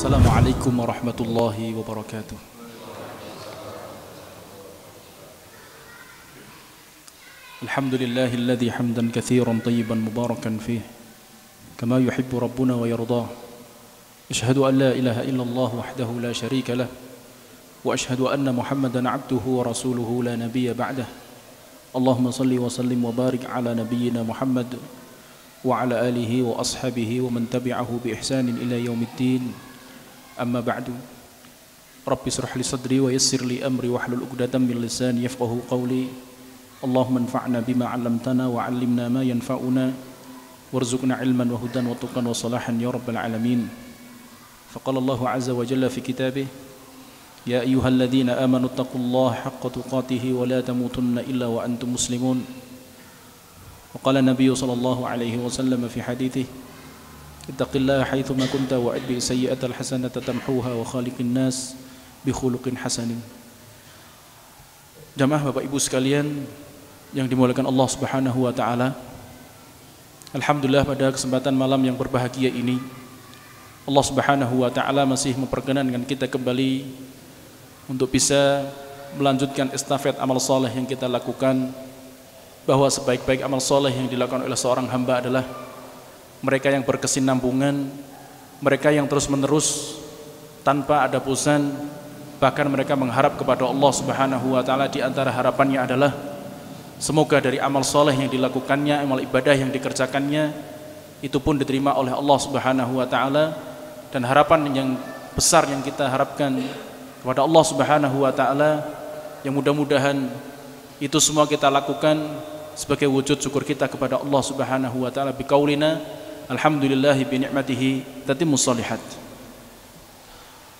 Assalamualaikum warahmatullahi wabarakatuh. Alhamdulillahilladzi hamdan katsiran tayyiban mubarakan fih kama yuhibbu rabbuna wa yardah. Asyhadu an la ilaha illallah wahdahu la syarika lah wa asyhadu anna Muhammadan abduhu wa rasuluhu la nabiyya ba'dah. Allahumma salli wa sallim wa barik ala nabiyyina Muhammad wa ala alihi wa ashabihi wa man tabi'ahu bi ihsanin ila yaumiddin. Amma ba'du. Rabbi shrah li sadri wa yassir li amri wahlul 'uqdatam min lisani yafqahu qawli. Allahumma anfa'na bima 'allamtana wa 'allimna ma yanfa'una warzuqna 'ilman wa hudan wa tuqan wa salahan ya rabbal alamin. Faqala Allahu 'azza wa jalla fi kitabih, ya ayyuhalladzina amanu taqullaha haqqa tuqatih wa la tamutunna illa wa antum muslimun. Wa qala Nabiy sallallahu alaihi wasallam fi haditsih, ittaqillaha haitsuma kunta wa adbi sayyi'atal hasanata tamhuha wa khaliqin nas bi khuluqin hasanin. Jamaah Bapak Ibu sekalian yang dimuliakan Allah Subhanahu wa taala. Alhamdulillah pada kesempatan malam yang berbahagia ini Allah Subhanahu wa taala masih memperkenankan kita kembali untuk bisa melanjutkan estafet amal soleh yang kita lakukan, bahwa sebaik-baik amal soleh yang dilakukan oleh seorang hamba adalah mereka yang berkesinambungan, mereka yang terus-menerus tanpa ada bosan, bahkan mereka mengharap kepada Allah Subhanahu wa taala. Di antara harapannya adalah semoga dari amal soleh yang dilakukannya, amal ibadah yang dikerjakannya itu pun diterima oleh Allah Subhanahu wa taala. Dan harapan yang besar yang kita harapkan kepada Allah Subhanahu wa taala, yang mudah-mudahan itu semua kita lakukan sebagai wujud syukur kita kepada Allah Subhanahu wa taala biqaulina alhamdulillahi bi ni'matihi tatimmus shalihat.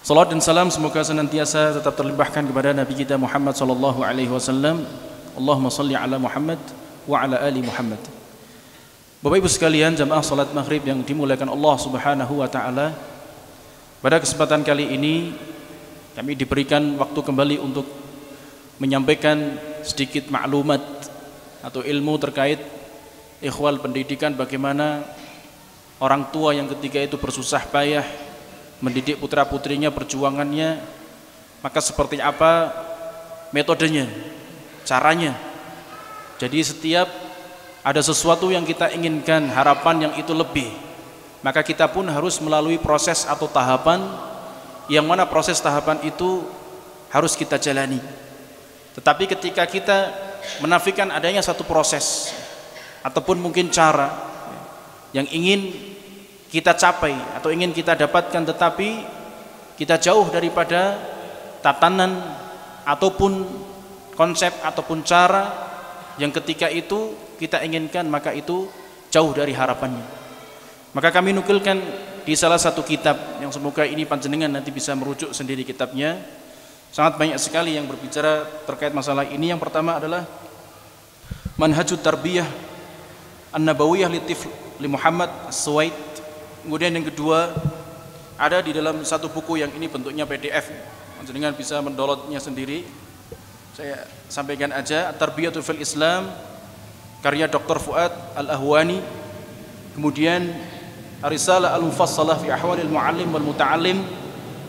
Salawat dan salam semoga senantiasa tetap terlimpahkan kepada Nabi kita Muhammad sallallahu alaihi wasallam. Allahumma shalli ala Muhammad wa ala ali Muhammad. Bapak Ibu sekalian, jamaah salat maghrib yang dimuliakan Allah Subhanahu wa taala, pada kesempatan kali ini kami diberikan waktu kembali untuk menyampaikan sedikit maklumat atau ilmu terkait ikhwal pendidikan, bagaimana orang tua yang ketika itu bersusah payah mendidik putra-putrinya, perjuangannya, maka seperti apa metodenya, caranya. Jadi setiap ada sesuatu yang kita inginkan, harapan yang itu lebih, maka kita pun harus melalui proses atau tahapan, yang mana proses tahapan itu harus kita jalani. Tetapi ketika kita menafikan adanya satu proses ataupun mungkin cara yang ingin kita capai atau ingin kita dapatkan, tetapi kita jauh daripada tatanan ataupun konsep ataupun cara yang ketika itu kita inginkan, maka itu jauh dari harapannya. Maka kami nukilkan di salah satu kitab yang semoga ini panjenengan nanti bisa merujuk sendiri kitabnya. Sangat banyak sekali yang berbicara terkait masalah ini. Yang pertama adalah Manhajut Tarbiyah An-Nabawiyah li Muhammad As-Suwaid. Kemudian yang kedua ada di dalam satu buku yang ini bentuknya PDF, panjenengan bisa mendownloadnya sendiri. Saya sampaikan aja, At-Tarbiyatu fil Islam karya Dr. Fuad Al-Ahwani. Kemudian Ar-Risalah Al-Mufassalah fi Ahwalil Muallim wal Muta'allim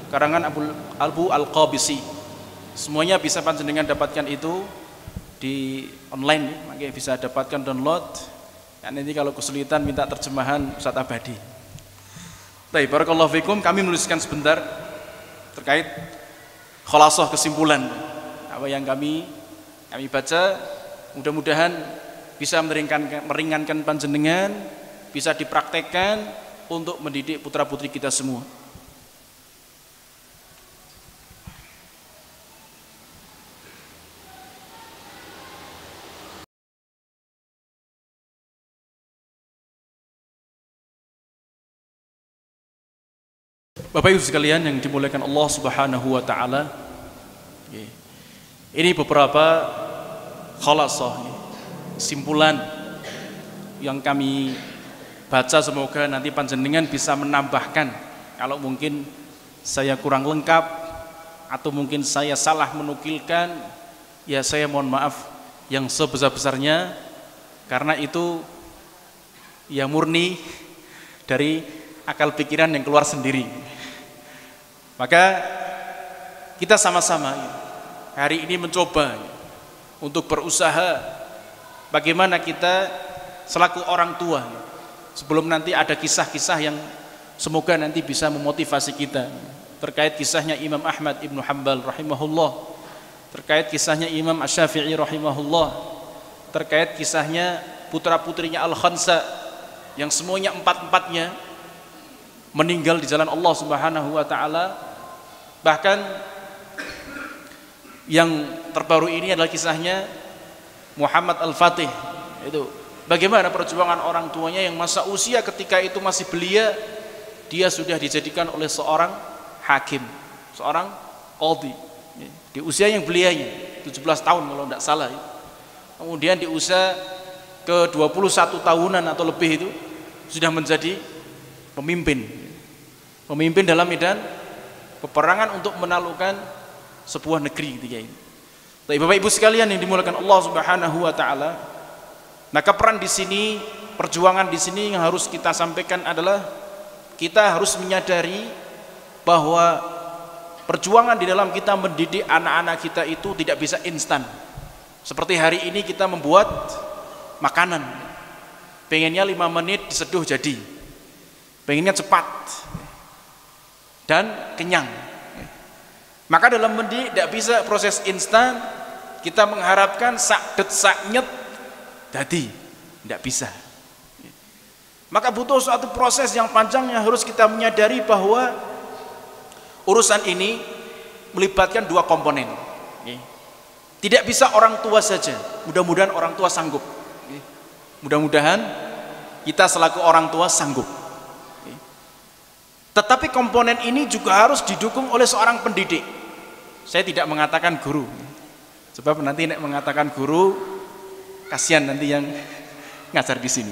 karangan Abu Al-Qabisi. Semuanya bisa panjenengan dapatkan itu di online, makanya bisa dapatkan download. Dan nanti kalau kesulitan minta terjemahan Ustaz Abadi. Baik, barakallahu fikum. Kami menuliskan sebentar terkait khulasah, kesimpulan apa yang kami baca. Mudah-mudahan bisa meringankan panjenengan, bisa dipraktekkan untuk mendidik putra-putri kita semua. Bapak Ibu sekalian yang dimuliakan Allah Subhanahu wa taala, ini beberapa khulasah, simpulan yang kami baca, semoga nanti panjenengan bisa menambahkan. Kalau mungkin saya kurang lengkap atau mungkin saya salah menukilkan, ya saya mohon maaf yang sebesar-besarnya, karena itu ya murni dari akal pikiran yang keluar sendiri. Maka kita sama-sama hari ini mencoba untuk berusaha bagaimana kita selaku orang tua, sebelum nanti ada kisah-kisah yang semoga nanti bisa memotivasi kita terkait kisahnya Imam Ahmad Ibn Hanbal rahimahullah, terkait kisahnya Imam Asy-Syafi'i rahimahullah, terkait kisahnya putra-putrinya Al-Khansa yang semuanya empat-empatnya meninggal di jalan Allah Subhanahu wa taala. Bahkan yang terbaru ini adalah kisahnya Muhammad Al-Fatih. Itu bagaimana perjuangan orang tuanya yang masa usia ketika itu masih belia, dia sudah dijadikan oleh seorang hakim, seorang qadhi di usia yang belianya 17 tahun kalau tidak salah. Kemudian di usia ke 21 tahunan atau lebih itu sudah menjadi pemimpin dalam medan peperangan untuk menaklukkan sebuah negeri ketika ini. Tapi Bapak Ibu sekalian yang dimuliakan Allah Subhanahu wa taala, maka peran di sini, perjuangan di sini yang harus kita sampaikan adalah kita harus menyadari bahwa perjuangan di dalam kita mendidik anak-anak kita itu tidak bisa instan. Seperti hari ini kita membuat makanan, pengennya 5 menit diseduh jadi, pengennya cepat dan kenyang. Maka dalam mendidik tidak bisa proses instan, kita mengharapkan sak det sak nyet jadi, tidak bisa. Maka butuh suatu proses yang panjang yang harus kita menyadari bahwa urusan ini melibatkan 2 komponen. Tidak bisa orang tua saja. Mudah-mudahan orang tua sanggup. Mudah-mudahan kita selaku orang tua sanggup. Tetapi komponen ini juga harus didukung oleh seorang pendidik. Saya tidak mengatakan guru, sebab nanti nek mengatakan guru, kasihan nanti yang ngajar di sini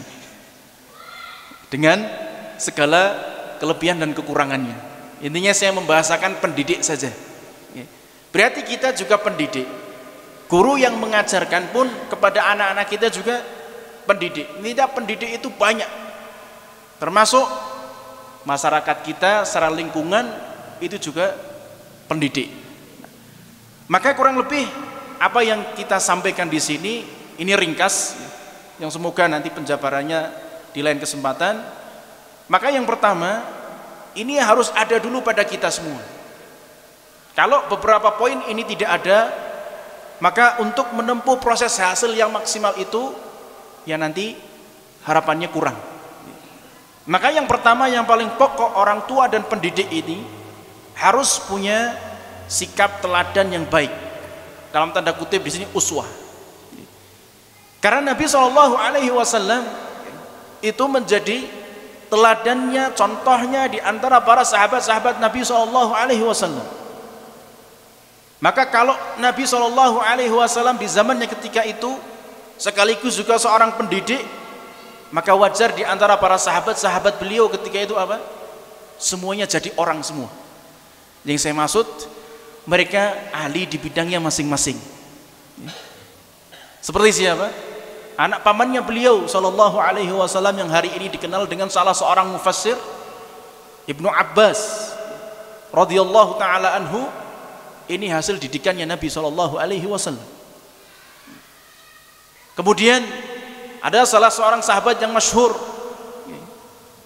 dengan segala kelebihan dan kekurangannya. Intinya saya membahasakan pendidik saja. Berarti kita juga pendidik. Guru yang mengajarkan pun kepada anak-anak kita juga pendidik. Tidak pendidik itu banyak, termasuk masyarakat kita secara lingkungan itu juga pendidik. Maka kurang lebih apa yang kita sampaikan di sini ini ringkas, yang semoga nanti penjabarannya di lain kesempatan. Maka yang pertama, ini harus ada dulu pada kita semua. Kalau beberapa poin ini tidak ada, maka untuk menempuh proses hasil yang maksimal itu ya nanti harapannya kurang. Maka yang pertama, yang paling pokok, orang tua dan pendidik ini harus punya sikap teladan yang baik. Dalam tanda kutip di sini uswah. Karena Nabi SAW itu menjadi teladannya, contohnya di antara para sahabat-sahabat Nabi SAW. Maka kalau Nabi SAW di zamannya ketika itu sekaligus juga seorang pendidik, maka wajar di antara para sahabat-sahabat beliau ketika itu apa? Semuanya jadi orang semua. Yang saya maksud, mereka ahli di bidangnya masing-masing. Seperti siapa? Anak pamannya beliau SAW yang hari ini dikenal dengan salah seorang mufassir, Ibnu Abbas radhiyallahu taala anhu. Ini hasil didikannya Nabi SAW. Kemudian ada salah seorang sahabat yang masyhur,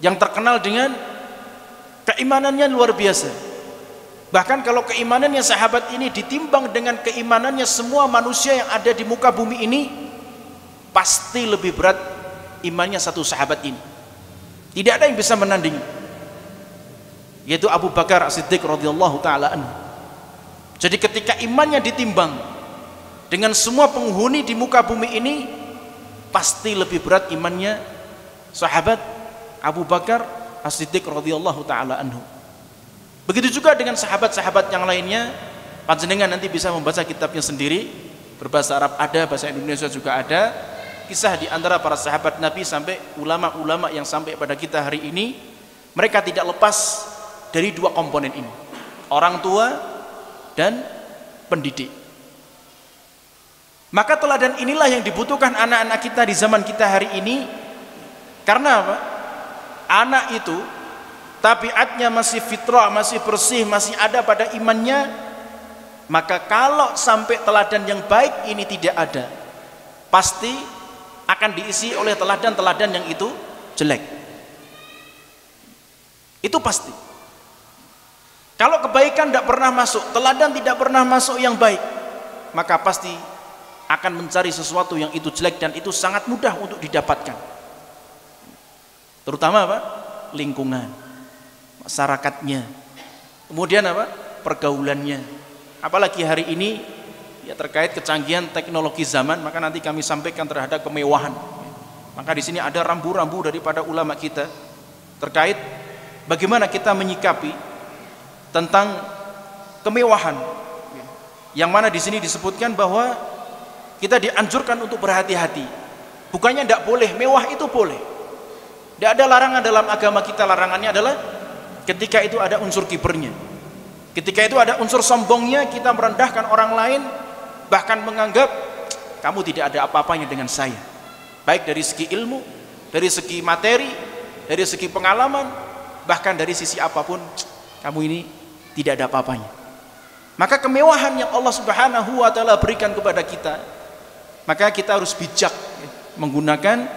yang terkenal dengan keimanannya luar biasa. Bahkan kalau keimanannya sahabat ini ditimbang dengan keimanannya semua manusia yang ada di muka bumi ini, pasti lebih berat imannya satu sahabat ini. Tidak ada yang bisa menandingi, yaitu Abu Bakar As-Siddiq radhiyallahu taala anhu. Jadi ketika imannya ditimbang dengan semua penghuni di muka bumi ini, pasti lebih berat imannya sahabat Abu Bakar As-Siddiq radhiyallahu taala anhu. Begitu juga dengan sahabat-sahabat yang lainnya. Panjenengan nanti bisa membaca kitabnya sendiri, berbahasa Arab ada, bahasa Indonesia juga ada. Kisah di antara para sahabat Nabi sampai ulama-ulama yang sampai pada kita hari ini, mereka tidak lepas dari 2 komponen ini, orang tua dan pendidik. Maka teladan inilah yang dibutuhkan anak-anak kita di zaman kita hari ini. Karena apa? Anak itu tabiatnya masih fitrah, masih bersih, masih ada pada imannya, maka kalau sampai teladan yang baik ini tidak ada, pasti akan diisi oleh teladan-teladan yang itu jelek. Itu pasti. Kalau kebaikan tidak pernah masuk, teladan tidak pernah masuk yang baik, maka pasti akan mencari sesuatu yang itu jelek, dan itu sangat mudah untuk didapatkan. Terutama apa? Lingkungan, masyarakatnya, kemudian apa? Pergaulannya. Apalagi hari ini ya terkait kecanggihan teknologi zaman, maka nanti kami sampaikan terhadap kemewahan. Maka di sini ada rambu-rambu daripada ulama kita terkait bagaimana kita menyikapi tentang kemewahan. Yang mana di sini disebutkan bahwa kita dianjurkan untuk berhati-hati. Bukannya tidak boleh, mewah itu boleh. Tidak ada larangan dalam agama kita. Larangannya adalah ketika itu ada unsur kibernya, ketika itu ada unsur sombongnya, kita merendahkan orang lain, bahkan menganggap kamu tidak ada apa-apanya dengan saya, baik dari segi ilmu, dari segi materi, dari segi pengalaman, bahkan dari sisi apapun, kamu ini tidak ada apa-apanya. Maka kemewahan yang Allah Subhanahu wa ta'ala berikan kepada kita, maka kita harus bijak menggunakan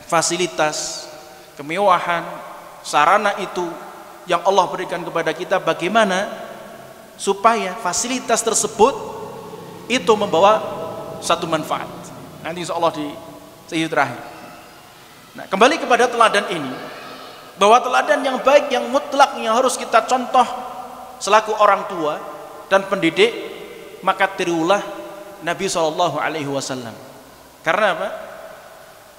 fasilitas, kemewahan, sarana itu yang Allah berikan kepada kita, bagaimana supaya fasilitas tersebut itu membawa satu manfaat. Nanti insya Allah di sesi terakhir. Nah, kembali kepada teladan ini, bahwa teladan yang baik, yang mutlak, yang harus kita contoh selaku orang tua dan pendidik, maka tirulah Nabi SAW. Karena apa?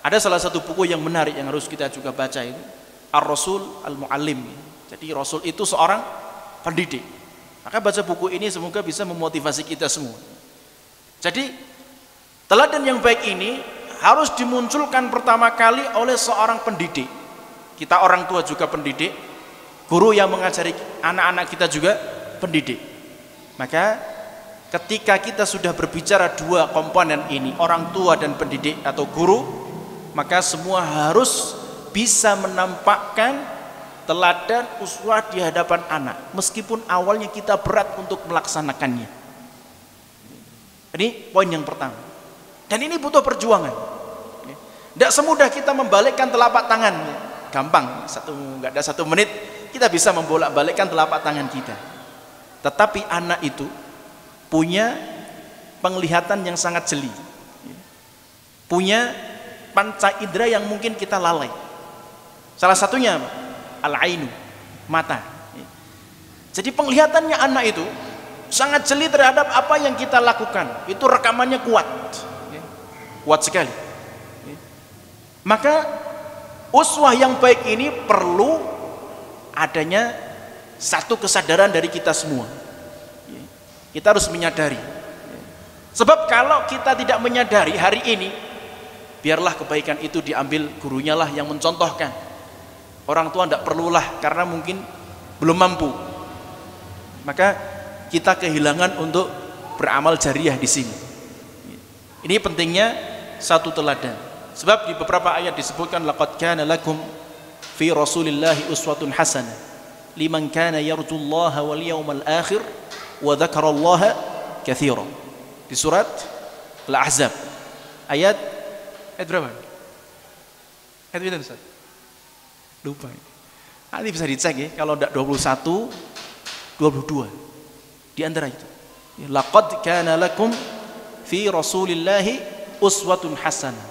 Ada salah satu buku yang menarik yang harus kita juga baca, itu Ar-Rasul Al-Muallim. Jadi Rasul itu seorang pendidik. Maka baca buku ini semoga bisa memotivasi kita semua. Jadi teladan yang baik ini harus dimunculkan pertama kali oleh seorang pendidik. Kita orang tua juga pendidik, guru yang mengajari anak-anak kita juga pendidik. Maka ketika kita sudah berbicara dua komponen ini, orang tua dan pendidik atau guru, maka semua harus bisa menampakkan teladan uswah di hadapan anak, meskipun awalnya kita berat untuk melaksanakannya. Ini poin yang pertama. Dan ini butuh perjuangan. Tidak semudah kita membalikkan telapak tangan. Gampang, nggak ada 1 menit kita bisa membolak-balikkan telapak tangan kita. Tetapi anak itu punya penglihatan yang sangat jeli, punya panca indera yang mungkin kita lalai. Salah satunya al-ainu, mata. Jadi penglihatannya anak itu sangat jeli terhadap apa yang kita lakukan. Itu rekamannya kuat, kuat sekali. Maka uswah yang baik ini perlu adanya satu kesadaran dari kita semua. Kita harus menyadari. Sebab kalau kita tidak menyadari hari ini, biarlah kebaikan itu diambil gurunya lah yang mencontohkan. Orang tua tidak perlulah, karena mungkin belum mampu. Maka kita kehilangan untuk beramal jariah di sini. Ini pentingnya satu teladan. Sebab di beberapa ayat disebutkan laqad kana lakum fi rasulillahi uswatun hasanah liman kana yarjullaha wal yawmal akhir wa dzakarallaha katsiran. Di surat Al-Ahzab ayat berapa? Ayat berapa Ustaz? Lupa. Nanti bisa dicek ya, kalau tidak 21, 22 di antara itu. Laqad kana lakum fi rasulillahi uswatun hasanah.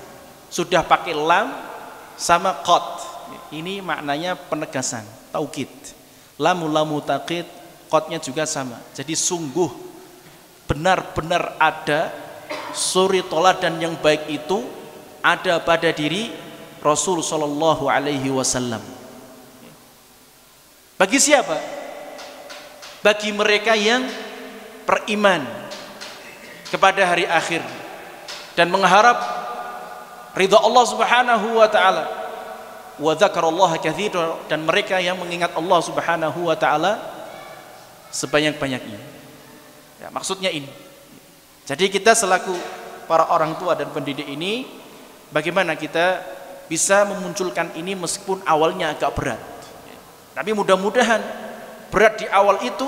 Sudah pakai lam sama qad. Ini maknanya penegasan, taukid. Lamu taqid, qadnya juga sama. Jadi sungguh benar-benar ada suri teladan yang baik itu ada pada diri Rasul sallallahu alaihi wasallam. Bagi siapa? Bagi mereka yang beriman kepada hari akhir dan mengharap ridha Allah Subhanahu wa ta'ala, wa dzakarallaha katsiran, dan mereka yang mengingat Allah Subhanahu wa ta'ala sebanyak-banyaknya. Ya, maksudnya ini. Jadi kita selaku para orang tua dan pendidik ini, bagaimana kita bisa memunculkan ini meskipun awalnya agak berat. Tapi mudah-mudahan berat di awal itu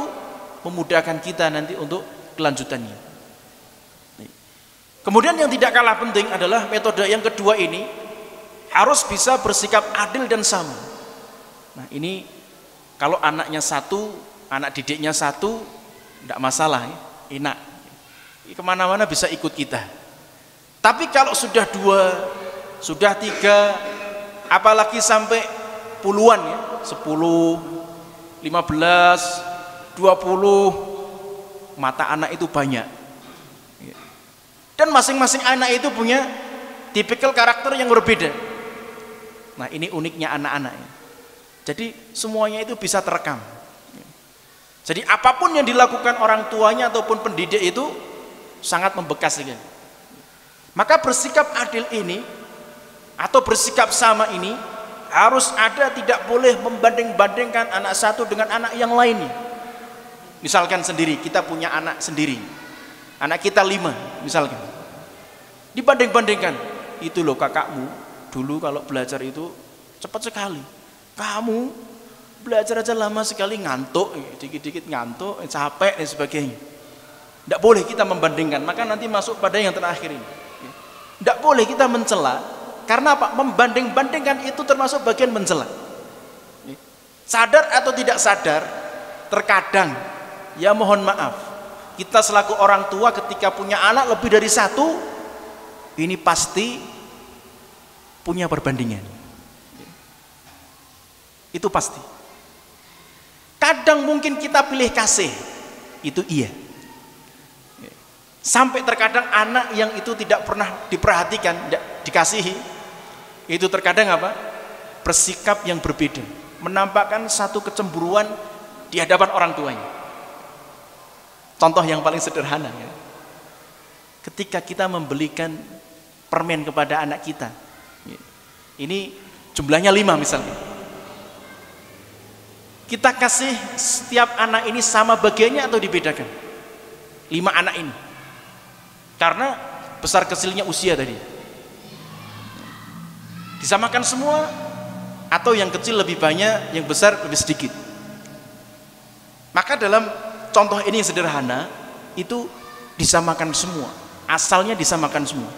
memudahkan kita nanti untuk kelanjutannya. Kemudian yang tidak kalah penting adalah metode yang kedua ini harus bisa bersikap adil dan sama. Nah ini kalau anaknya satu, anak didiknya satu, tidak masalah, enak, kemana-mana bisa ikut kita. Tapi kalau sudah dua, sudah tiga, apalagi sampai puluhan ya, 10, 15, 20, mata anak itu banyak. Dan masing-masing anak itu punya tipikal karakter yang berbeda. Nah ini uniknya anak-anak. Jadi semuanya itu bisa terekam. Jadi apapun yang dilakukan orang tuanya ataupun pendidik itu sangat membekas sekali. Maka bersikap adil ini atau bersikap sama ini harus ada, tidak boleh membanding-bandingkan anak satu dengan anak yang lainnya. Misalkan sendiri, kita punya anak sendiri, anak kita 5 misalkan, dibanding-bandingkan, itu loh kakakmu dulu kalau belajar itu cepat sekali, kamu belajar aja lama sekali, ngantuk, dikit-dikit ngantuk, capek dan sebagainya. Tidak boleh kita membandingkan, maka nanti masuk pada yang terakhir ini. Tidak boleh kita mencela, karena apa? Membanding-bandingkan itu termasuk bagian mencela. Sadar atau tidak sadar, terkadang ya mohon maaf, kita selaku orang tua ketika punya anak lebih dari satu, ini pasti punya perbandingan. Itu pasti. Kadang mungkin kita pilih kasih, itu iya. Sampai terkadang anak yang itu tidak pernah diperhatikan, tidak dikasihi, itu terkadang apa? Bersikap yang berbeda, menampakkan satu kecemburuan di hadapan orang tuanya. Contoh yang paling sederhana ya. Ketika kita membelikan permen kepada anak kita, ini jumlahnya 5 misalnya, kita kasih setiap anak ini sama bagiannya atau dibedakan? 5 anak ini, karena besar kecilnya usia tadi, disamakan semua atau yang kecil lebih banyak, yang besar lebih sedikit? Maka dalam contoh ini yang sederhana itu disamakan semua, asalnya disamakan semua.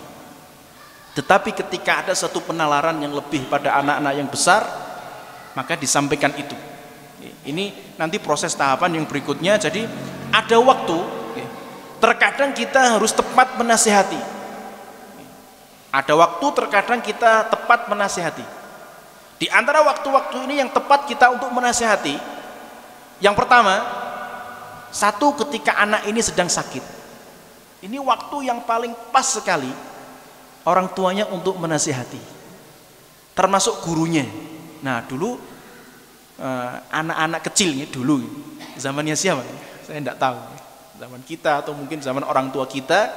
Tetapi ketika ada satu penalaran yang lebih pada anak-anak yang besar, maka disampaikan itu. Ini nanti proses tahapan yang berikutnya. Jadi ada waktu, terkadang kita harus tepat menasihati. Ada waktu terkadang kita tepat menasihati. Di antara waktu-waktu ini yang tepat kita untuk menasihati, yang pertama, satu, ketika anak ini sedang sakit. Ini waktu yang paling pas sekali orang tuanya untuk menasihati, termasuk gurunya. Nah dulu anak-anak kecilnya dulu, zamannya siapa? Saya tidak tahu. Zaman kita atau mungkin zaman orang tua kita,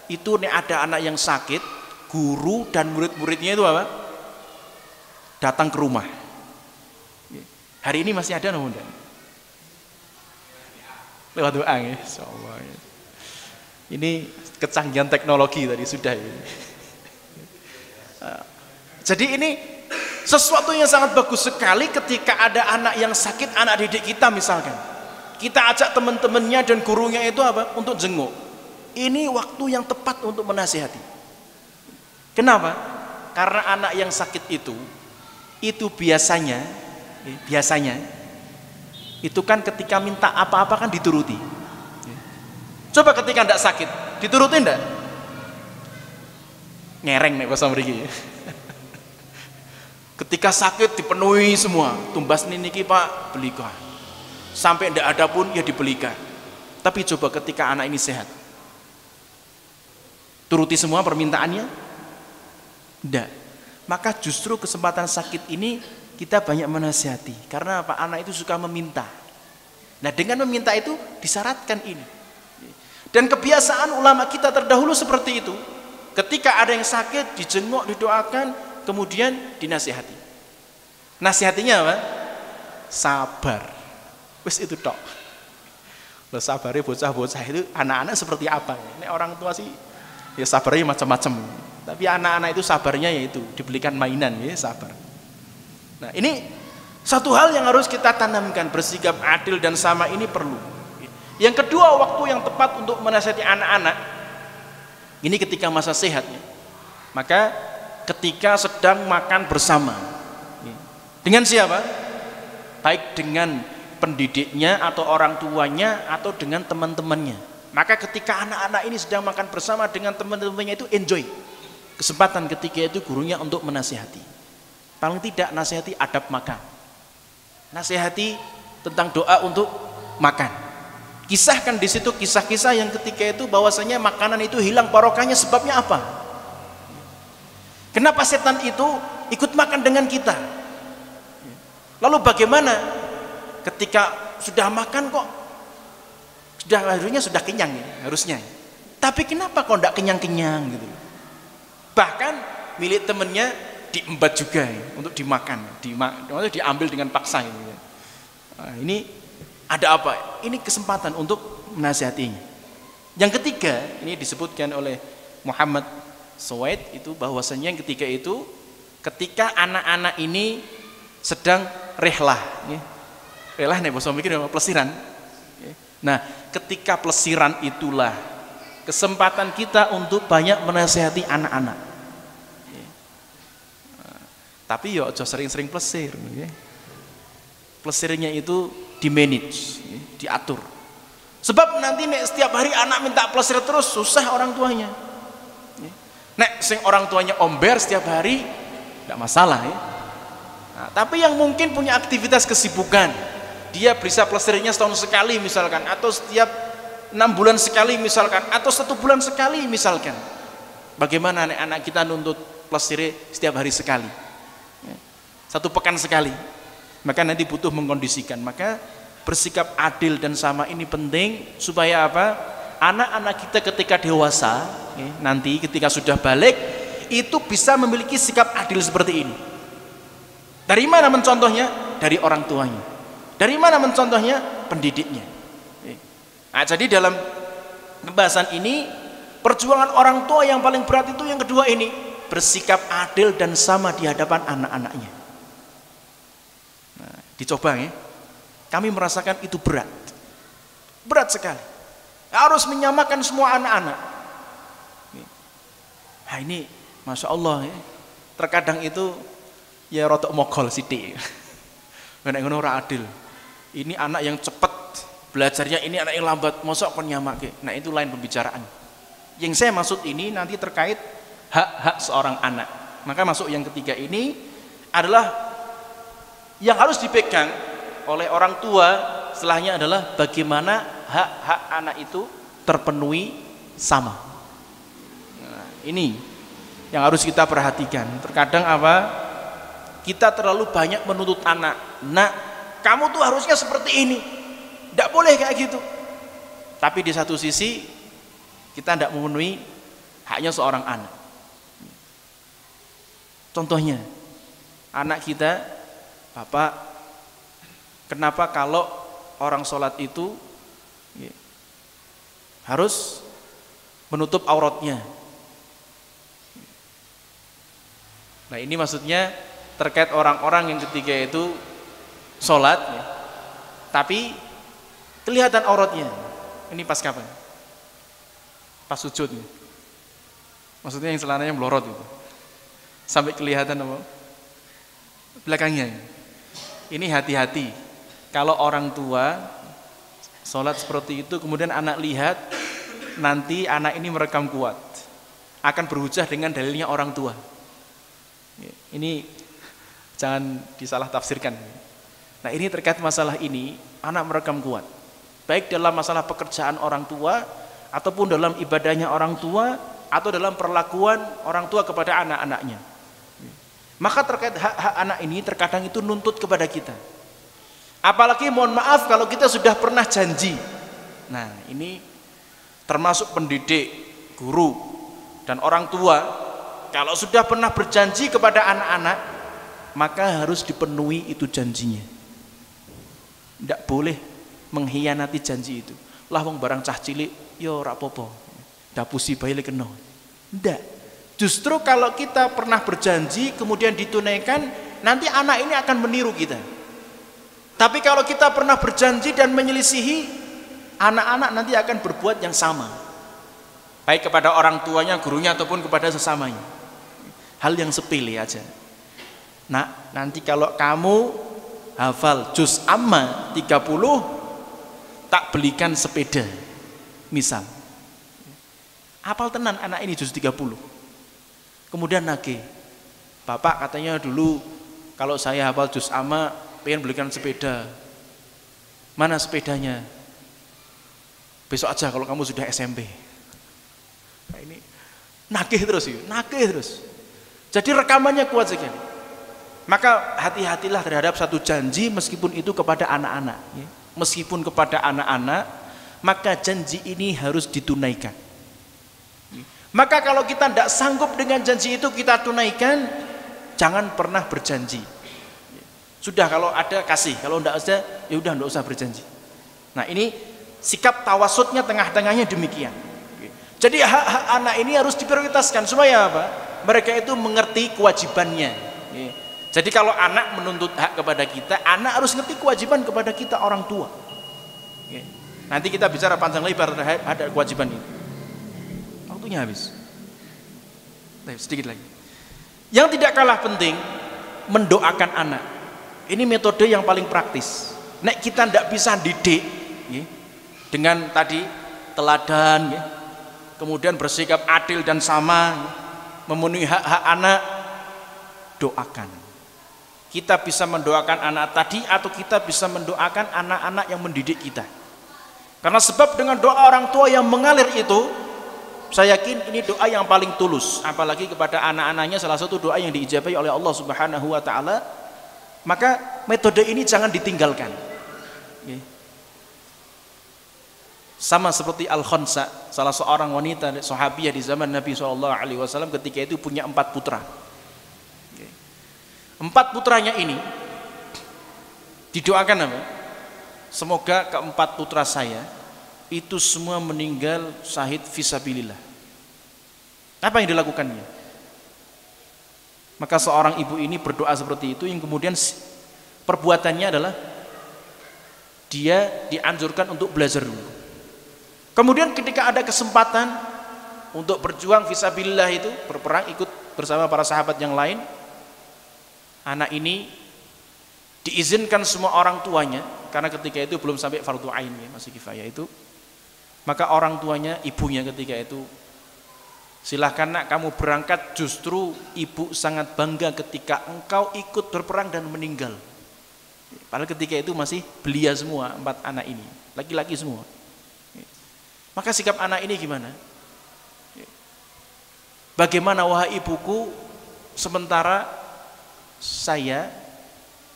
itu nih ada anak yang sakit, guru dan murid-muridnya itu apa? Datang ke rumah. Hari ini masih ada namun lewat doa ya, insyaallah. Ini kecanggihan teknologi tadi sudah ini. Jadi ini sesuatu yang sangat bagus sekali ketika ada anak yang sakit, anak didik kita misalkan, kita ajak teman-temannya dan gurunya itu apa? Untuk jenguk. Ini waktu yang tepat untuk menasihati. Kenapa? Karena anak yang sakit itu biasanya itu kan ketika minta apa-apa kan dituruti. Coba ketika tidak sakit, dituruti tidak? Ngereng nih bahasa mriki. Ketika sakit dipenuhi semua, tumbas niki Pak belikan, sampai tidak ada pun ya dibelikan. Tapi coba ketika anak ini sehat, turuti semua permintaannya? Tidak. Maka justru kesempatan sakit ini kita banyak menasihati. Karena apa? Anak itu suka meminta. Nah dengan meminta itu disyaratkan ini. Dan kebiasaan ulama kita terdahulu seperti itu. Ketika ada yang sakit, dijenguk, didoakan, kemudian dinasihati. Nasihatinya apa? Sabar. Wis itu tok. Loh sabarnya bocah-bocah itu anak-anak seperti apa? Ini orang tua sih ya sabarnya macam-macam. Tapi anak-anak itu sabarnya yaitu dibelikan mainan ya sabar. Nah ini Satu hal yang harus kita tanamkan, bersikap adil dan sama ini perlu. Yang kedua, waktu yang tepat untuk menasihati anak-anak ini ketika masa sehatnya. Maka ketika sedang makan bersama. Dengan siapa? Baik dengan pendidiknya atau orang tuanya atau dengan teman-temannya. Maka ketika anak-anak ini sedang makan bersama dengan teman-temannya itu enjoy kesempatan ketika itu gurunya untuk menasihati. Paling tidak nasihati adab makan. Nasihati tentang doa untuk makan. Kisahkan di situ kisah-kisah yang ketika itu bahwasanya makanan itu hilang barokahnya, sebabnya apa? Kenapa setan itu ikut makan dengan kita? Lalu bagaimana ketika sudah makan kok sudah kenyang ya, harusnya. Tapi kenapa kok enggak kenyang-kenyang gitu? Bahkan milik temennya diembat juga ya, untuk dimakan, diambil dengan paksa gitu ya. Nah, ini ada apa? Ini kesempatan untuk menasihatinya. Yang ketiga, ini disebutkan oleh Muhammad Suwaid itu bahwasanya ketika itu ketika anak-anak ini sedang rehlah ya. Rehlah nih bahasa mikir pelesiran ya. Nah, ketika pelesiran itulah kesempatan kita untuk banyak menasihati anak-anak ya. Tapi ya aja sering-sering plesir ya. Plesirnya itu di manage, diatur. Sebab nanti nek setiap hari anak minta plesir terus susah orang tuanya. Nek sing orang tuanya omber setiap hari tidak masalah ya. Nah, tapi yang mungkin punya aktivitas kesibukan, dia bisa plesirnya setahun sekali misalkan, atau setiap 6 bulan sekali misalkan, atau 1 bulan sekali misalkan. Bagaimana nek anak kita nuntut plesir setiap hari sekali, 1 pekan sekali? Maka nanti butuh mengkondisikan. Maka bersikap adil dan sama ini penting supaya apa? Anak-anak kita ketika dewasa nanti ketika sudah balik itu bisa memiliki sikap adil seperti ini. Dari mana mencontohnya? Dari orang tuanya. Dari mana mencontohnya? Pendidiknya. Nah, jadi dalam pembahasan ini perjuangan orang tua yang paling berat itu yang kedua ini, bersikap adil dan sama di hadapan anak-anaknya. Dicoba ya, kami merasakan itu berat sekali, harus menyamakan semua anak-anak. Nah ini Masya Allah ya, terkadang itu ya rotok mogol sidik, benar ngono ora adil. Ini anak yang cepat belajarnya, ini anak yang lambat, mosok kon nyamake. Nah itu lain pembicaraan. Yang saya maksud ini nanti terkait hak-hak seorang anak. Maka masuk yang ketiga ini adalah yang harus dipegang oleh orang tua setelahnya adalah bagaimana hak-hak anak itu terpenuhi sama. Nah, ini yang harus kita perhatikan. Terkadang apa? Kita terlalu banyak menuntut anak. Nak, kamu tuh harusnya seperti ini. Tidak boleh kayak gitu. Tapi di satu sisi kita tidak memenuhi haknya seorang anak. Contohnya, anak kita, Bapak, kenapa kalau orang sholat itu harus menutup auratnya? Nah ini maksudnya terkait orang-orang yang ketika itu sholat ya, tapi kelihatan auratnya. Ini pas kapan? Pas sujud ya. Maksudnya yang celananya melorot itu sampai kelihatan apa? Belakangnya. Ini hati-hati kalau orang tua sholat seperti itu kemudian anak lihat, nanti anak ini merekam kuat, akan berhujah dengan dalilnya orang tua. Ini jangan disalah tafsirkan. Nah ini terkait masalah ini, anak merekam kuat baik dalam masalah pekerjaan orang tua ataupun dalam ibadahnya orang tua atau dalam perlakuan orang tua kepada anak-anaknya. Maka terkait hak-hak anak ini terkadang itu nuntut kepada kita. Apalagi mohon maaf kalau kita sudah pernah janji. Nah ini termasuk pendidik, guru, dan orang tua. Kalau sudah pernah berjanji kepada anak-anak, maka harus dipenuhi itu janjinya. Tidak boleh mengkhianati janji itu. Lah wong barang cah cilik, yo ora apa-apa. Dapusi bae lek kena. Ndak. Justru kalau kita pernah berjanji kemudian ditunaikan, nanti anak ini akan meniru kita. Tapi kalau kita pernah berjanji dan menyelisihi, anak-anak nanti akan berbuat yang sama, baik kepada orang tuanya, gurunya, ataupun kepada sesamanya. Hal yang sepele aja. Nah, nanti kalau kamu hafal juz amma 30, tak belikan sepeda. Misal, hafal tenan anak ini juz 30. Kemudian nagih, Bapak katanya dulu kalau saya hafal juz amma pengen belikan sepeda. Mana sepedanya? Besok aja kalau kamu sudah SMP. Nah, ini nagih terus ya, nagih terus. Jadi rekamannya kuat sekali. Maka hati-hatilah terhadap satu janji meskipun itu kepada anak-anak. Ya. Meskipun kepada anak-anak, maka janji ini harus ditunaikan. Ya. Maka kalau kita tidak sanggup dengan janji itu kita tunaikan, jangan pernah berjanji. Sudah kalau ada kasih, kalau tidak ada ya udah tidak usah berjanji. Nah ini sikap tawasutnya tengah-tengahnya demikian. Jadi hak-hak anak ini harus diprioritaskan supaya apa? Mereka itu mengerti kewajibannya. Jadi kalau anak menuntut hak kepada kita, anak harus ngerti kewajiban kepada kita orang tua. Nanti kita bicara panjang lebar terhadap kewajiban ini. Waktunya habis. Sedikit lagi. Yang tidak kalah penting, mendoakan anak. Ini metode yang paling praktis. Nek kita tidak bisa didik dengan tadi teladan, kemudian bersikap adil dan sama, memenuhi hak-hak anak, doakan. Kita bisa mendoakan anak tadi atau kita bisa mendoakan anak-anak yang mendidik kita. Karena sebab dengan doa orang tua yang mengalir itu, saya yakin ini doa yang paling tulus, apalagi kepada anak-anaknya salah satu doa yang diijabahi oleh Allah Subhanahu wa taala. Maka metode ini jangan ditinggalkan. Sama seperti Al-Khansa, salah seorang wanita sahabiah di zaman Nabi SAW ketika itu punya 4 putra. 4 putranya ini didoakan apa? Semoga keempat putra saya itu semua meninggal syahid fisabilillah. Apa yang dilakukannya? Maka seorang ibu ini berdoa seperti itu, yang kemudian perbuatannya adalah dia dianjurkan untuk belajar dulu. Kemudian ketika ada kesempatan untuk berjuang fisabilillah itu, berperang ikut bersama para sahabat yang lain, anak ini diizinkan semua orang tuanya, karena ketika itu belum sampai fardu ain ya, masih kifayah itu. Maka orang tuanya, ibunya ketika itu, silahkan nak kamu berangkat, justru ibu sangat bangga ketika engkau ikut berperang dan meninggal. Padahal ketika itu masih belia semua 4 anak ini, laki-laki semua. Maka sikap anak ini gimana? Bagaimana wahai ibuku, sementara saya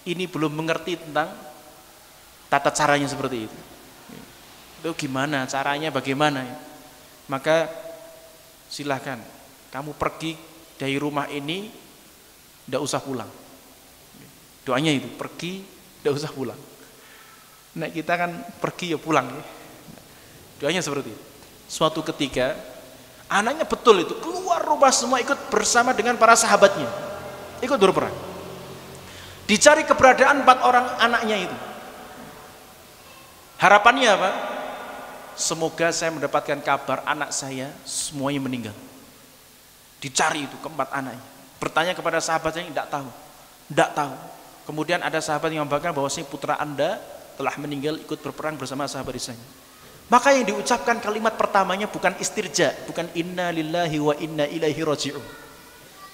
ini belum mengerti tentang tata caranya seperti itu. Itu gimana caranya, bagaimana? Maka silahkan kamu pergi dari rumah ini, tidak usah pulang. Doanya itu, pergi, tidak usah pulang. Nah kita kan pergi ya pulang. Doanya seperti itu. Suatu ketika anaknya betul itu keluar rumah semua ikut bersama dengan para sahabatnya, ikut berperang. Dicari keberadaan 4 orang anaknya itu. Harapannya apa? Semoga saya mendapatkan kabar anak saya semuanya meninggal. Dicari itu keempat anaknya. Bertanya kepada sahabatnya yang tidak tahu. Tidak tahu. Kemudian ada sahabat yang memberitakan bahwasanya putra Anda telah meninggal ikut berperang bersama sahabat isanya. Maka yang diucapkan kalimat pertamanya bukan istirja, bukan inna lillahi wa inna ilaihi raji'un.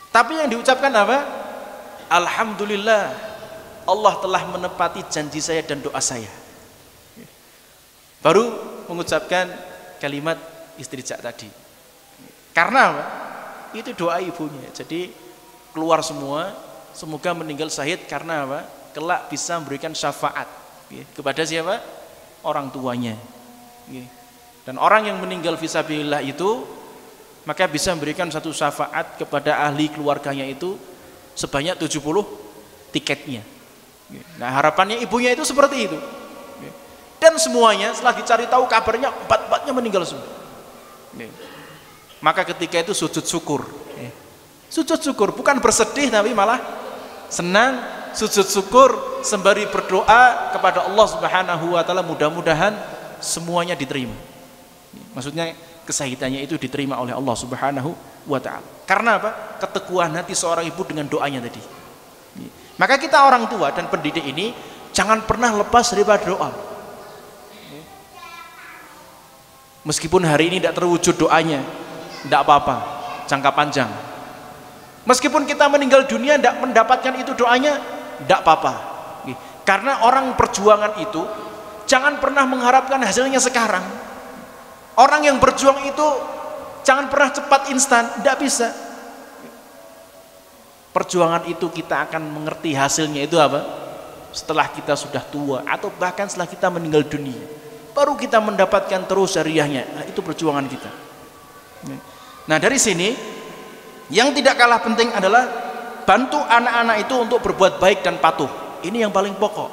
Tapi yang diucapkan apa? Alhamdulillah, Allah telah menepati janji saya dan doa saya. Baru mengucapkan kalimat istirja tadi. Karena apa? Itu doa ibunya. Jadi keluar semua, semoga meninggal syahid karena apa? Kelak bisa memberikan syafaat kepada siapa? Orang tuanya. Dan orang yang meninggal fisabilillah itu maka bisa memberikan satu syafaat kepada ahli keluarganya itu sebanyak 70 tiketnya. Nah harapannya ibunya itu seperti itu. Dan semuanya setelah dicari tahu kabarnya 4-4-nya meninggal semua. Maka ketika itu sujud syukur. Sujud syukur bukan bersedih tapi malah senang, sujud syukur sembari berdoa kepada Allah Subhanahu wa taala, mudah-mudahan semuanya diterima. Maksudnya kesahitannya itu diterima oleh Allah Subhanahu wa taala. Karena apa? Keteguhan hati seorang ibu dengan doanya tadi. Maka kita orang tua dan pendidik ini jangan pernah lepas daripada doa. Meskipun hari ini tidak terwujud doanya, tidak apa-apa, jangka panjang. Meskipun kita meninggal dunia tidak mendapatkan itu doanya, tidak apa-apa. Karena orang perjuangan itu jangan pernah mengharapkan hasilnya sekarang. Orang yang berjuang itu jangan pernah cepat instan, tidak bisa. Perjuangan itu kita akan mengerti hasilnya itu apa? Setelah kita sudah tua atau bahkan setelah kita meninggal dunia, baru kita mendapatkan terus jariahnya. Nah, itu perjuangan kita. Nah, dari sini yang tidak kalah penting adalah bantu anak-anak itu untuk berbuat baik dan patuh. Ini yang paling pokok.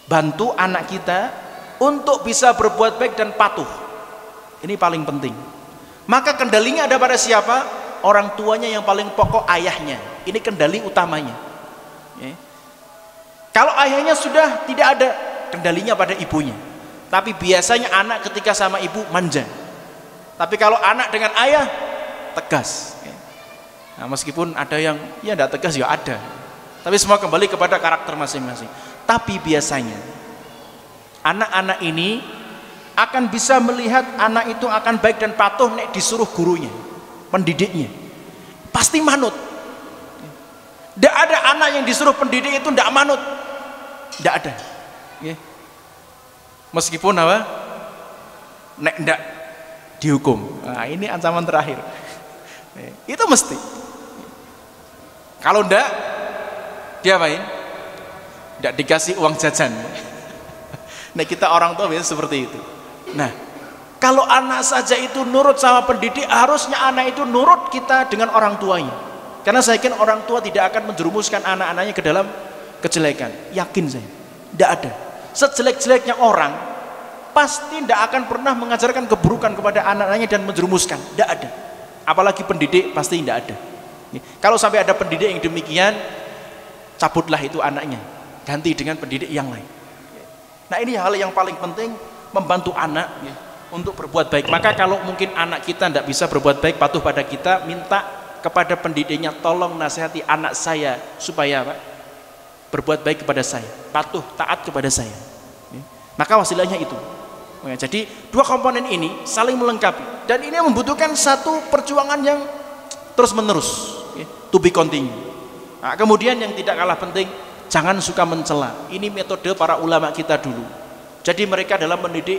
Bantu anak kita untuk bisa berbuat baik dan patuh. Ini paling penting. Maka kendalinya ada pada siapa? Orang tuanya yang paling pokok, ayahnya. Ini kendali utamanya. Kalau ayahnya sudah tidak ada, kendalinya pada ibunya. Tapi biasanya anak ketika sama ibu manja. Tapi kalau anak dengan ayah tegas. Nah, meskipun ada yang ya tidak tegas, ya ada. Tapi semua kembali kepada karakter masing-masing. Tapi biasanya anak-anak ini akan bisa melihat anak itu akan baik dan patuh nek disuruh gurunya, pendidiknya. Pasti manut. Tidak ada anak yang disuruh pendidik itu tidak manut. Tidak ada. Meskipun apa? Nek tidak dihukum. Nah, ini ancaman terakhir. Itu mesti. Kalau enggak, diapain? Enggak dikasih uang jajan. Nah, kita orang tua biasanya seperti itu. Nah, kalau anak saja itu nurut sama pendidik, harusnya anak itu nurut kita dengan orang tuanya. Karena saya yakin orang tua tidak akan menjerumuskan anak-anaknya ke dalam kejelekan. Yakin saya. Tidak ada. Sejelek-jeleknya orang pasti tidak akan pernah mengajarkan keburukan kepada anak-anaknya dan menjerumuskan. Tidak ada. Apalagi pendidik pasti tidak ada. Kalau sampai ada pendidik yang demikian, cabutlah itu anaknya, ganti dengan pendidik yang lain. Nah, ini hal yang paling penting, membantu anak untuk berbuat baik. Maka kalau mungkin anak kita tidak bisa berbuat baik, patuh pada kita, minta kepada pendidiknya, tolong nasihati anak saya supaya apa? Berbuat baik kepada saya, patuh, taat kepada saya. Maka wasilahnya itu. Jadi dua komponen ini saling melengkapi, dan ini membutuhkan satu perjuangan yang terus menerus, to be continue. Nah, kemudian yang tidak kalah penting, jangan suka mencela. Ini metode para ulama kita dulu. Jadi mereka dalam mendidik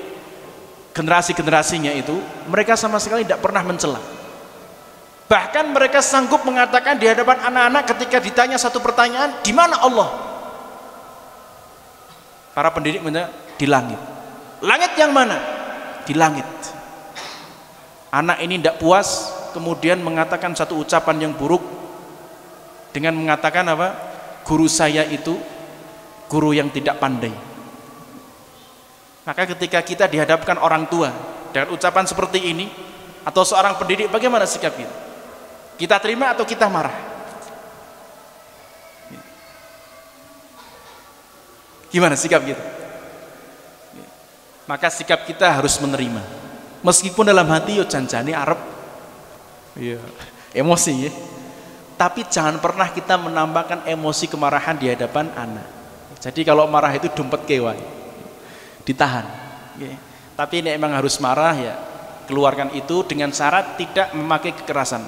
generasi-generasinya itu, mereka sama sekali tidak pernah mencela. Bahkan mereka sanggup mengatakan di hadapan anak-anak ketika ditanya satu pertanyaan, di mana Allah? Para pendidik menjawab, di langit. Langit yang mana? Di langit. Anak ini tidak puas, kemudian mengatakan satu ucapan yang buruk dengan mengatakan apa? Guru saya itu guru yang tidak pandai. Maka ketika kita dihadapkan orang tua dengan ucapan seperti ini, atau seorang pendidik, bagaimana sikap kita? Kita terima atau kita marah? Gimana sikap kita? Maka sikap kita harus menerima, meskipun dalam hati yo janjane arep emosi ya. Tapi jangan pernah kita menambahkan emosi kemarahan di hadapan anak. Jadi kalau marah itu dompet kewai, ditahan. Tapi ini emang harus marah ya, keluarkan itu dengan syarat tidak memakai kekerasan.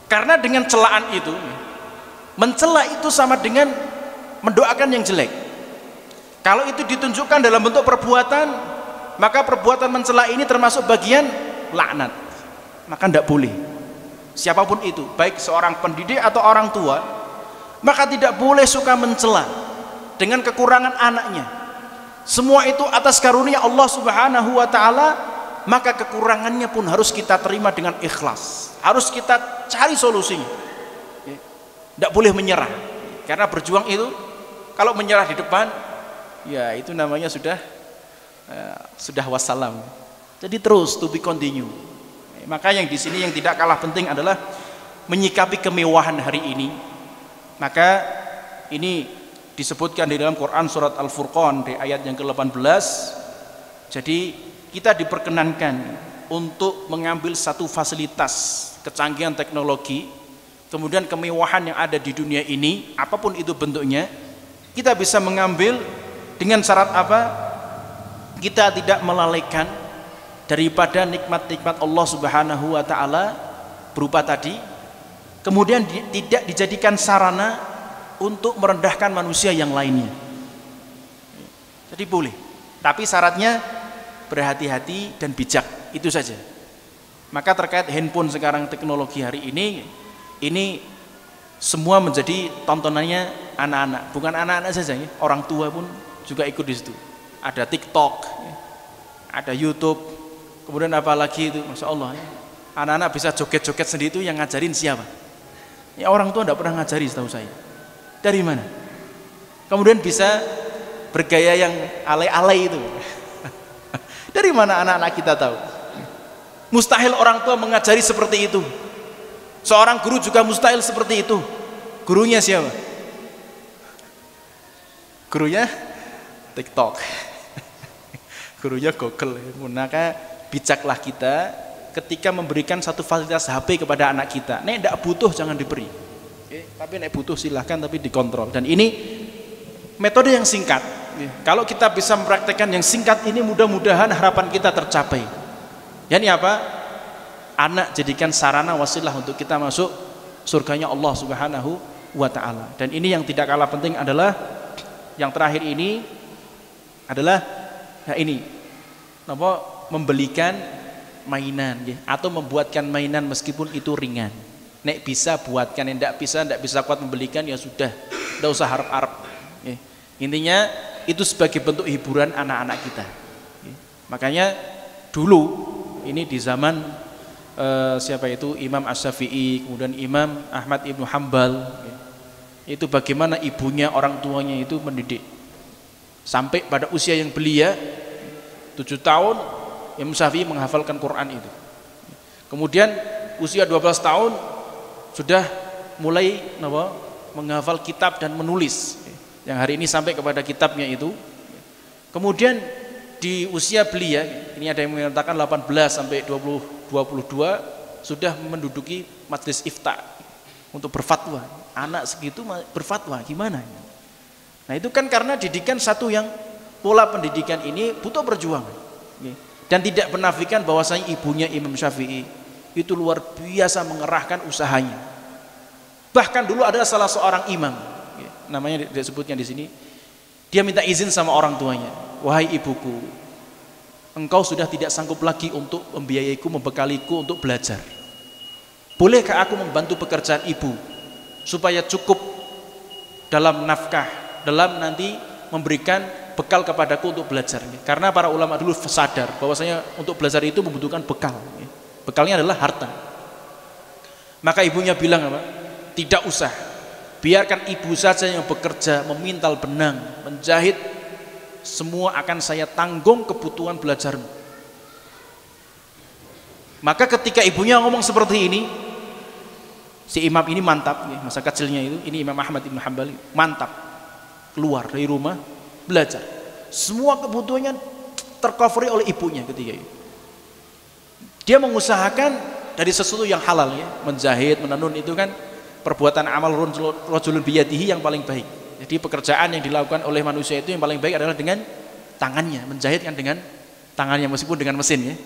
Karena dengan celaan itu, mencela itu sama dengan mendoakan yang jelek. Kalau itu ditunjukkan dalam bentuk perbuatan, maka perbuatan mencela ini termasuk bagian laknat. Maka tidak boleh. Siapapun itu, baik seorang pendidik atau orang tua, maka tidak boleh suka mencela dengan kekurangan anaknya. Semua itu atas karunia Allah Subhanahu wa taala, maka kekurangannya pun harus kita terima dengan ikhlas. Harus kita cari solusinya. Tidak boleh menyerah. Karena berjuang itu kalau menyerah di depan, ya itu namanya sudah wassalam. Jadi terus to be continue. Maka yang di sini yang tidak kalah penting adalah menyikapi kemewahan hari ini. Maka ini disebutkan di dalam Quran surat Al-Furqan di ayat yang ke-18. Jadi kita diperkenankan untuk mengambil satu fasilitas kecanggihan teknologi, kemudian kemewahan yang ada di dunia ini, apapun itu bentuknya, kita bisa mengambil dengan syarat apa? Kita tidak melalaikan daripada nikmat-nikmat Allah Subhanahu wa taala berupa tadi, kemudian tidak dijadikan sarana untuk merendahkan manusia yang lainnya. Jadi boleh, tapi syaratnya berhati-hati dan bijak, itu saja. Maka terkait handphone sekarang, teknologi hari ini semua menjadi tontonannya anak-anak, bukan anak-anak saja ya, orang tua pun juga ikut di situ. Ada TikTok, ada YouTube, kemudian apalagi itu, masya Allah ya. Anak-anak bisa joget-joget sendiri, itu yang ngajarin siapa? Ya orang tua tidak pernah ngajari setahu saya. Dari mana? Kemudian bisa bergaya yang alay-alay itu. Dari mana anak-anak kita tahu? Mustahil orang tua mengajari seperti itu. Seorang guru juga mustahil seperti itu. Gurunya siapa? Gurunya TikTok. Gurunya Google. Maka bijaklah kita ketika memberikan satu fasilitas HP kepada anak kita. Nek tidak butuh jangan diberi. Tapi nek butuh silahkan, tapi dikontrol. Dan ini metode yang singkat. Kalau kita bisa mempraktekkan yang singkat ini, mudah-mudahan harapan kita tercapai. Yani apa? Anak jadikan sarana wasilah untuk kita masuk surganya Allah Subhanahu wa taala. Dan ini yang tidak kalah penting adalah yang terakhir ini adalah ini membelikan mainan ya, atau membuatkan mainan meskipun itu ringan. Nek bisa buatkan, tidak bisa kuat membelikan ya sudah, tidak usah harap-harap ya. Intinya itu sebagai bentuk hiburan anak-anak kita ya. Makanya dulu ini di zaman siapa itu, Imam Asy-Syafi'i, kemudian Imam Ahmad Ibnu Hanbal ya. Itu bagaimana ibunya, orang tuanya itu mendidik sampai pada usia yang belia 7 tahun Imam Syafi'i menghafalkan Quran itu. Kemudian usia 12 tahun sudah mulai menghafal kitab dan menulis, yang hari ini sampai kepada kitabnya itu. Kemudian di usia belia, ini ada yang mengatakan 18 sampai 22 sudah menduduki majelis ifta untuk berfatwa. Anak segitu berfatwa gimana? Nah itu kan karena didikan satu yang pola pendidikan ini butuh perjuangan. Dan tidak menafikan bahwasanya ibunya Imam Syafi'i itu luar biasa mengerahkan usahanya. Bahkan dulu ada salah seorang imam, namanya disebutnya di sini, dia minta izin sama orang tuanya, wahai ibuku, engkau sudah tidak sanggup lagi untuk membiayaiku, membekaliku untuk belajar. Bolehkah aku membantu pekerjaan ibu supaya cukup dalam nafkah, dalam nanti memberikan bekal kepadaku untuk belajar. Karena para ulama dulu sadar bahwasanya untuk belajar itu membutuhkan bekal. Bekalnya adalah harta. Maka ibunya bilang apa? Tidak usah. Biarkan ibu saja yang bekerja, memintal benang, menjahit, semua akan saya tanggung kebutuhan belajarmu. Maka ketika ibunya ngomong seperti ini, si imam ini mantap, masa kecilnya itu, ini Imam Ahmad Ibn Hanbal, mantap, keluar dari rumah belajar, semua kebutuhannya tercover oleh ibunya ketika itu. Dia mengusahakan dari sesuatu yang halal ya, menjahit, menenun itu kan perbuatan amal rajulun biyadihi yang paling baik. Jadi pekerjaan yang dilakukan oleh manusia itu yang paling baik adalah dengan tangannya, menjahit kan dengan tangannya meskipun dengan mesin ya.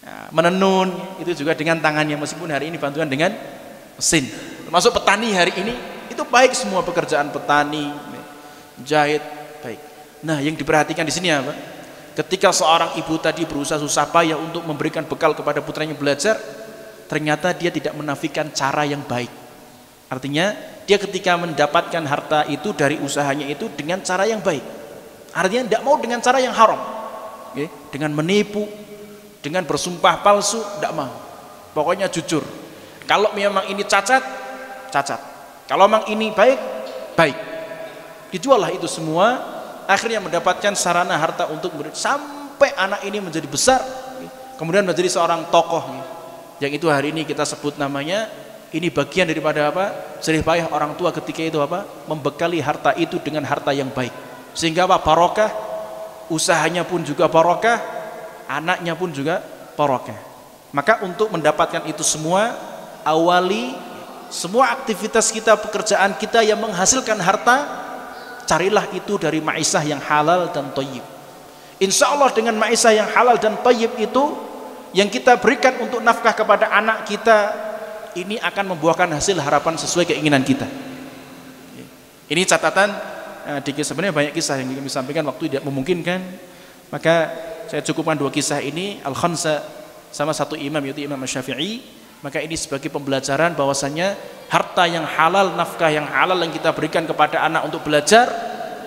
Nah, menenun itu juga dengan tangannya meskipun hari ini bantuan dengan mesin. Termasuk petani hari ini itu baik, semua pekerjaan petani, menjahit baik. Nah, yang diperhatikan di sini apa? Ketika seorang ibu tadi berusaha susah payah untuk memberikan bekal kepada putranya belajar, ternyata dia tidak menafikan cara yang baik. Artinya dia ketika mendapatkan harta itu dari usahanya itu dengan cara yang baik. Artinya tidak mau dengan cara yang haram, dengan menipu, dengan bersumpah palsu, tidak mau. Pokoknya jujur. Kalau memang ini cacat, cacat. Kalau memang ini baik, baik. Dijuallah itu semua. Akhirnya mendapatkan sarana harta untuk sampai anak ini menjadi besar, kemudian menjadi seorang tokoh yang itu hari ini kita sebut namanya Ini bagian daripada apa? Jerih payah orang tua ketika itu apa? Membekali harta itu dengan harta yang baik. Sehingga apa? Barokah, usahanya pun juga barokah, anaknya pun juga barokah. Maka untuk mendapatkan itu semua, awali semua aktivitas kita, pekerjaan kita yang menghasilkan harta, carilah itu dari maisah yang halal dan thayyib. Insya Allah dengan maisah yang halal dan thayyib itu yang kita berikan untuk nafkah kepada anak kita, ini akan membuahkan hasil harapan sesuai keinginan kita. Ini catatan dikit, sebenarnya banyak kisah yang kami sampaikan, waktu tidak memungkinkan, maka saya cukupkan 2 kisah ini, Al-Khansa sama satu imam, yaitu Imam Syafi'i. Maka ini sebagai pembelajaran bahwasannya harta yang halal, nafkah yang halal yang kita berikan kepada anak untuk belajar,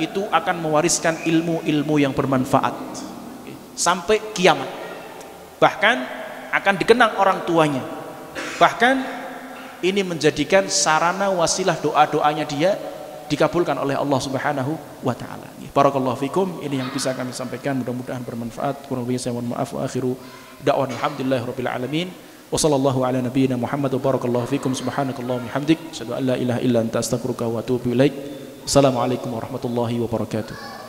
itu akan mewariskan ilmu-ilmu yang bermanfaat sampai kiamat. Bahkan akan dikenang orang tuanya. Bahkan ini menjadikan sarana wasilah doa-doanya dia dikabulkan oleh Allah Subhanahu wa taala. Barakallahu fikum. Ini yang bisa kami sampaikan, mudah-mudahan bermanfaat. Kurang lebih saya mohon maaf. Wa akhiru da'wana alhamdulillahirabbil alamin. Wa sallallahu ala nabiyyina Muhammad wa barakallahu fikum. Subhanakallahumma hamdik, asyhadu an la ilaha illa anta astaghfiruka wa atubu ilaik. Assalamualaikum warahmatullahi wabarakatuh.